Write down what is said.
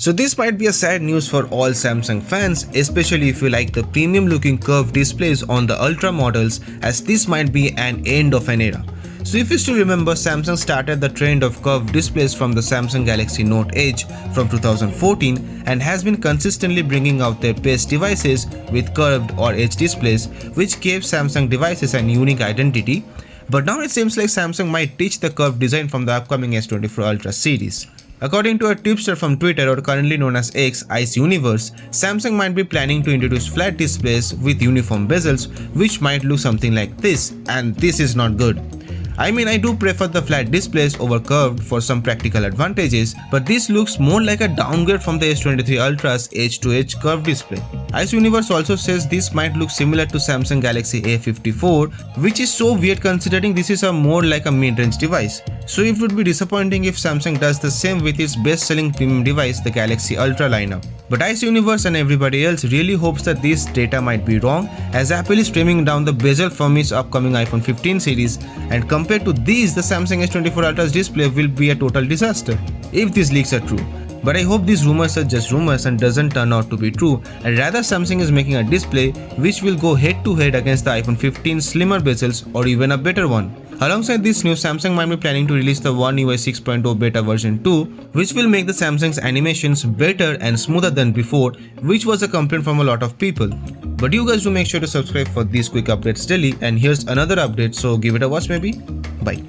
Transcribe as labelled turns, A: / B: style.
A: So this might be a sad news for all Samsung fans, especially if you like the premium looking curved displays on the Ultra models, as this might be an end of an era. So if you still remember, Samsung started the trend of curved displays from the Samsung Galaxy Note Edge from 2014 and has been consistently bringing out their best devices with curved or edge displays, which gave Samsung devices an unique identity. But now it seems like Samsung might ditch the curved design from the upcoming S24 Ultra series. According to a tipster from Twitter, or currently known as X, Ice Universe, Samsung might be planning to introduce flat displays with uniform bezels, which might look something like this, and this is not good. I mean, I do prefer the flat displays over curved for some practical advantages, but this looks more like a downgrade from the S23 Ultra's edge-to-edge curved display. Ice Universe also says this might look similar to Samsung Galaxy A54, which is so weird considering this is more like a mid-range device. So it would be disappointing if Samsung does the same with its best-selling premium device, the Galaxy Ultra lineup. But Ice Universe and everybody else really hopes that this data might be wrong, as Apple is trimming down the bezel from its upcoming iPhone 15 series, and compared to these, the Samsung S24 Ultra's display will be a total disaster, if these leaks are true. But I hope these rumors are just rumors and doesn't turn out to be true, and rather Samsung is making a display which will go head to head against the iPhone 15 slimmer bezels or even a better one. Alongside this news, Samsung might be planning to release the One UI 6.0 beta version 2, which will make the Samsung's animations better and smoother than before, which was a complaint from a lot of people. But you guys do make sure to subscribe for these quick updates daily, and here's another update, so give it a watch maybe. Bye.